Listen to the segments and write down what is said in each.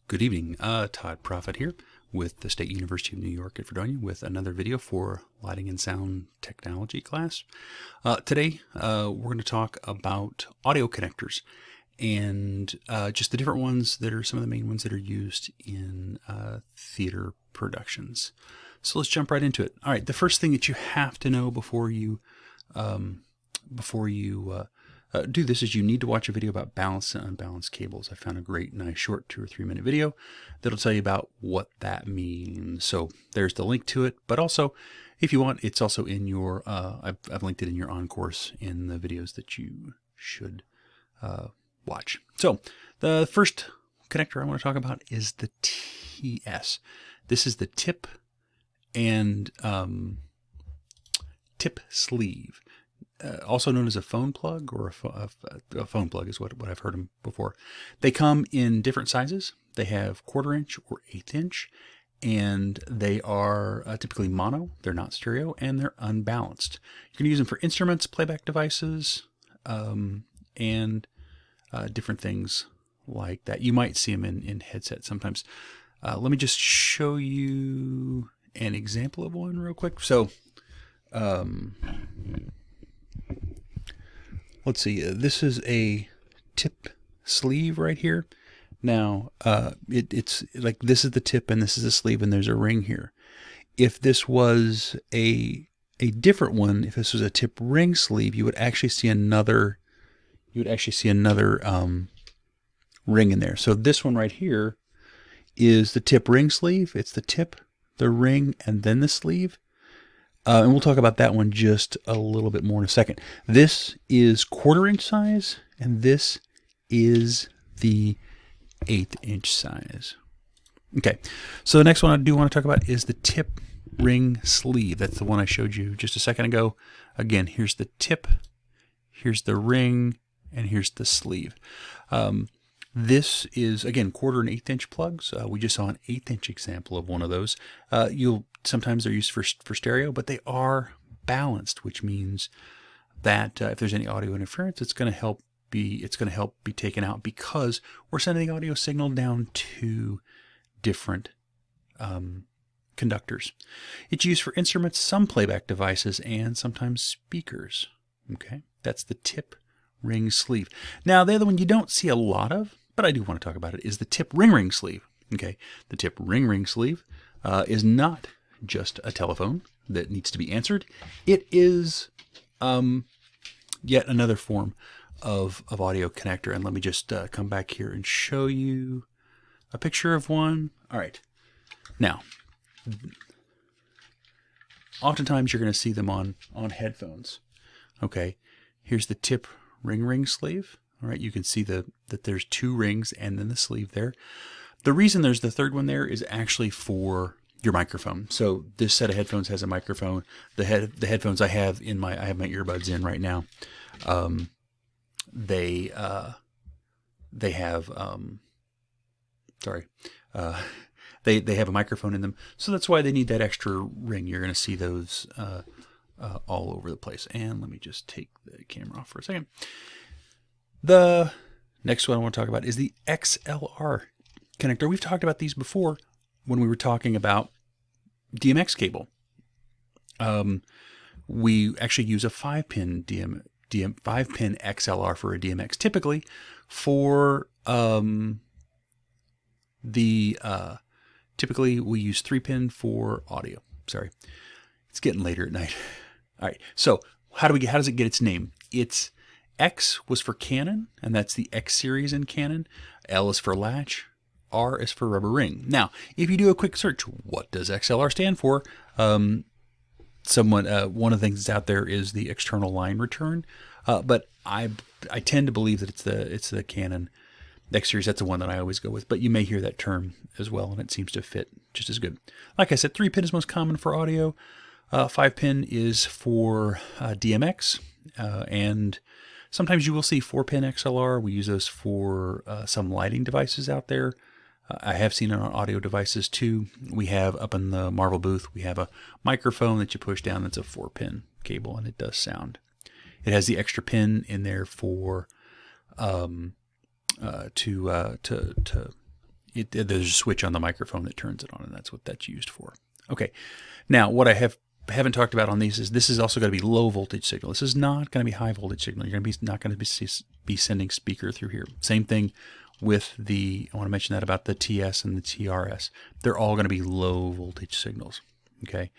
Good evening, Todd Profit here with the State University of New York at Fredonia with another video for Lighting and Sound Technology class. Today we're going to talk about audio connectors and just the different ones that are some of the main ones that are used in theater productions. So let's jump right into it. All right, the first thing that you have to know before you do this is you need to watch a video about balanced and unbalanced cables. I found a great, nice, short 2 or 3 minute video that'll tell you about what that means. So there's the link to it, but also, if you want, it's also in your, I've linked it in your on-course in the videos that you should watch. So the first connector I want to talk about is the TS. This is the tip and tip sleeve. Also known as a phone plug, or a phone plug is what I've heard them before. They come in different sizes. They have 1/4 inch or 1/8 inch, and they are typically mono. They're not stereo, and they're unbalanced. You can use them for instruments, playback devices, and different things like that. You might see them in headsets sometimes. Let me just show you an example of one real quick. So, let's see, this is a tip sleeve right here. Now, it's like this is the tip and this is the sleeve and there's a ring here. If this was a different one, if this was a tip ring sleeve, you would actually see another, ring in there. So this one right here is the tip ring sleeve. It's the tip, the ring, and then the sleeve. And we'll talk about that one just a little bit more in a second. This is 1/4 inch size, and this is the 1/8 inch size. Okay, so the next one I do want to talk about is the tip ring sleeve. That's the one I showed you just a second ago. Again, here's the tip, here's the ring, and here's the sleeve. This is, again, 1/4 and 1/8 inch plugs. We just saw an 1/8 inch example of one of those. Sometimes they're used for stereo, but they are balanced, which means that if there's any audio interference, it's going to help be taken out because we're sending the audio signal down to different conductors. It's used for instruments, some playback devices, and sometimes speakers. Okay, that's the tip ring sleeve. Now, the other one you don't see a lot of, but I do want to talk about it, is the tip ring sleeve. Okay, the tip ring sleeve is not just a telephone that needs to be answered. It is yet another form of audio connector. And let me just come back here and show you a picture of one. All right. Now, oftentimes you're going to see them on headphones. Okay, here's the tip ring sleeve. All right, you can see that there's 2 rings and then the sleeve there. The reason there's the third one there is actually for your microphone. So this set of headphones has a microphone. The headphones I have I have my earbuds in right now. They have they have a microphone in them. So that's why they need that extra ring. You're going to see those all over the place. And let me just take the camera off for a second. The next one I want to talk about is the XLR connector. We've talked about these before when we were talking about DMX cable. We actually use a 5-pin 5-pin XLR for a DMX. Typically, for typically we use 3-pin for audio. Sorry, it's getting later at night. All right, so how does it get its name? It's X was for Canon, and that's the X series in Canon. L is for latch. R is for rubber ring. Now, if you do a quick search, what does XLR stand for? One of the things that's out there is the external line return, but I tend to believe that it's the Canon X series. That's the one that I always go with. But you may hear that term as well, and it seems to fit just as good. Like I said, 3-pin is most common for audio. 5-pin is for DMX, and sometimes you will see 4-pin XLR. We use those for some lighting devices out there. I have seen it on audio devices too. We have up in the Marvel booth, we have a microphone that you push down that's a 4-pin cable, and it does sound. It has the extra pin in there for to there's a switch on the microphone that turns it on, and that's what that's used for. Okay, now what I haven't talked about on these is this is also going to be low voltage signal. This is not going to be high voltage signal. You're not going to be sending speaker through here. Same thing with I want to mention that about the TS and the TRS. They're all going to be low voltage signals. Okay.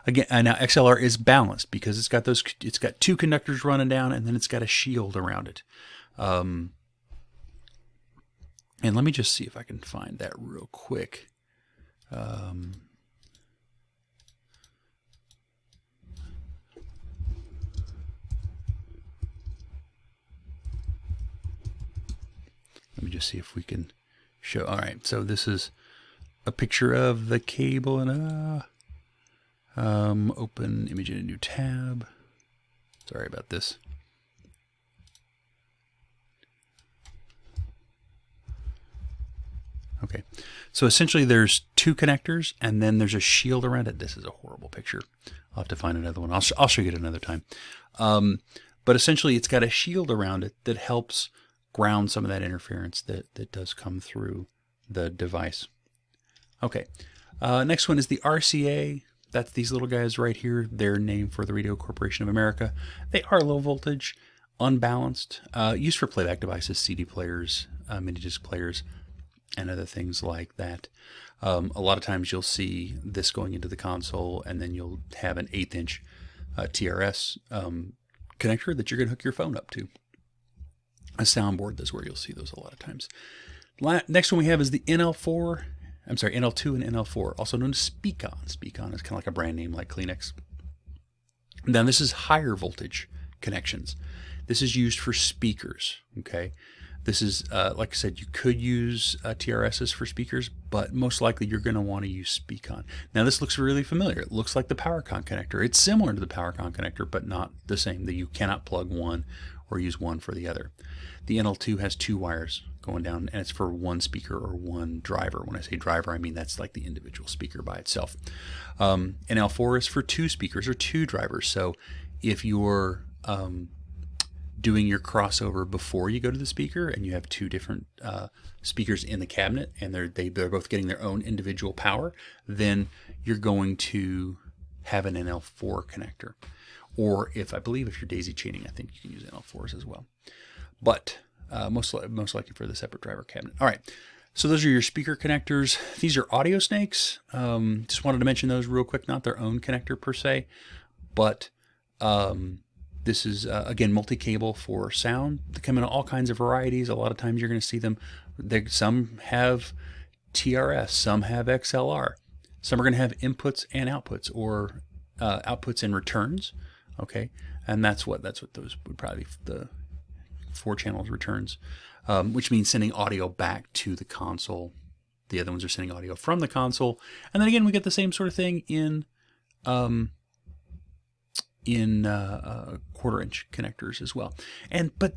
Again, and now XLR is balanced because it's got two conductors running down, and then it's got a shield around it. And let me just see if I can find that real quick. Let me just see if we can show. All right, so this is a picture of the cable and open image in a new tab. Sorry about this. Okay, so essentially there's two connectors and then there's a shield around it. This is a horrible picture. I'll have to find another one. I'll show you it another time. But essentially it's got a shield around it that helps ground some of that interference that does come through the device. Okay, next one is the RCA. That's these little guys right here. They're named for the Radio Corporation of America. They are low voltage, unbalanced, used for playback devices, CD players, mini disc players, and other things like that. A lot of times you'll see this going into the console, and then you'll have an 1/8" TRS connector that you're going to hook your phone up to. A soundboard, that's where you'll see those a lot of times. Next one we have is the NL2 and NL4, also known as Speakon. Speakon is kind of like a brand name like Kleenex. Now this is higher voltage connections. This is used for speakers, okay? This is, like I said, you could use TRSs for speakers, but most likely you're going to want to use Speakon. Now this looks really familiar. It looks like the PowerCon connector. It's similar to the PowerCon connector, but not the same. That you cannot plug one or use one for the other. The NL2 has two wires going down, and it's for one speaker or one driver. When I say driver, I mean that's like the individual speaker by itself. NL4 is for two speakers or two drivers. So if you're doing your crossover before you go to the speaker and you have two different speakers in the cabinet and they're both getting their own individual power, then you're going to have an NL4 connector. Or I believe if you're daisy chaining, I think you can use NL4s as well. But most likely for the separate driver cabinet. All right, so those are your speaker connectors. These are audio snakes. Just wanted to mention those real quick, not their own connector per se, but this is, again, multi-cable for sound. They come in all kinds of varieties. A lot of times you're going to see them. Some have TRS, some have XLR. Some are going to have inputs and outputs, or outputs and returns. Okay, and that's what those would probably be, the 4 channels returns, which means sending audio back to the console. The other ones are sending audio from the console. And then again, we get the same sort of thing in 1/4" connectors as well. But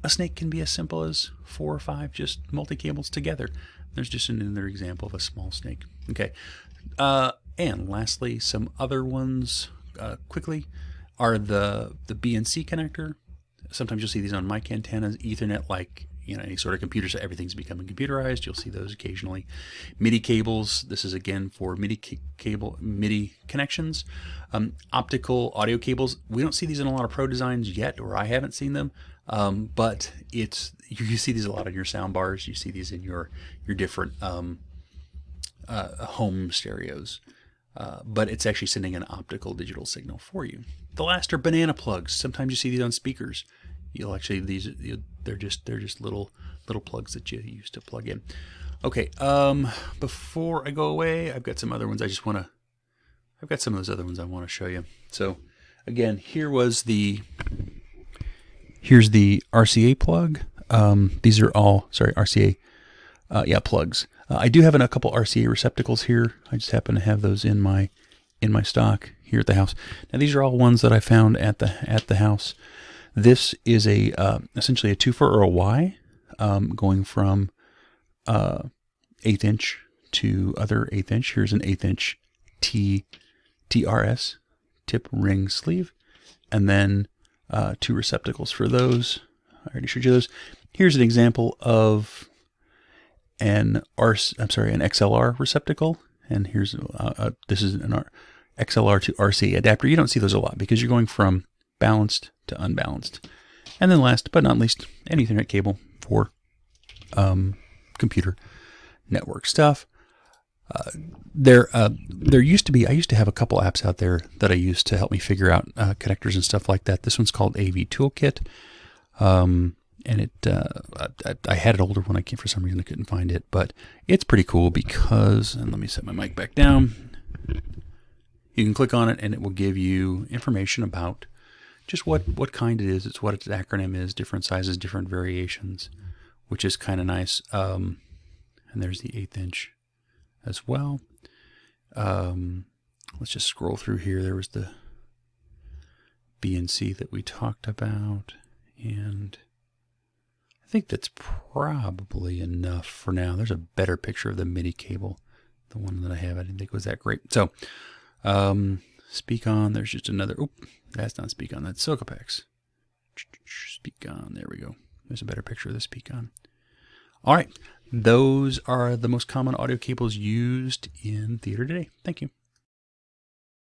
a snake can be as simple as 4 or 5 just multi-cables together. There's just another example of a small snake. Okay, and lastly, some other ones quickly are the BNC connector. Sometimes you'll see these on mic antennas, Ethernet, like any sort of computer, so everything's becoming computerized. You'll see those occasionally. MIDI cables. This is again for MIDI connections. Optical audio cables. We don't see these in a lot of pro designs yet, or I haven't seen them. But you see these a lot in your sound bars. You see these in your different home stereos. But it's actually sending an optical digital signal for you. The last are banana plugs. Sometimes you see these on speakers. They're just little plugs that you use to plug in. Okay, before I go away, I've got some other ones I've got some of those other ones I want to show you. So again, here's the RCA plug. These are all, RCA, plugs. I do have a couple RCA receptacles here. I just happen to have those in my stock here at the house. Now these are all ones that I found at the house. This is essentially a 2-4 or a Y, going from 1/8" to other 1/8". Here's an 1/8" TRS, tip ring sleeve, and then 2 receptacles for those. I already showed you those. Here's an example of an XLR receptacle, and here's this is an XLR to RCA adapter. You don't see those a lot because you're going from balanced to unbalanced. And then last but not least, an Ethernet cable for computer network stuff. There used to be, I used to have a couple apps out there that I used to help me figure out connectors and stuff like that. This one's called AV Toolkit. And I had an older one. I can't, for some reason I couldn't find it, but it's pretty cool because, and let me set my mic back down. You can click on it and it will give you information about just what kind it is. It's what its acronym is, different sizes, different variations, which is kind of nice. And there's the 1/8 inch as well. Let's just scroll through here. There was the BNC that we talked about, and I think that's probably enough for now. There's a better picture of the MIDI cable. The one that I have, I didn't think it was that great. So, speak on, there's just another, that's not speak on, that's Silcopex. Speak on, there we go. There's a better picture of the speak on. All right, those are the most common audio cables used in theater today. Thank you.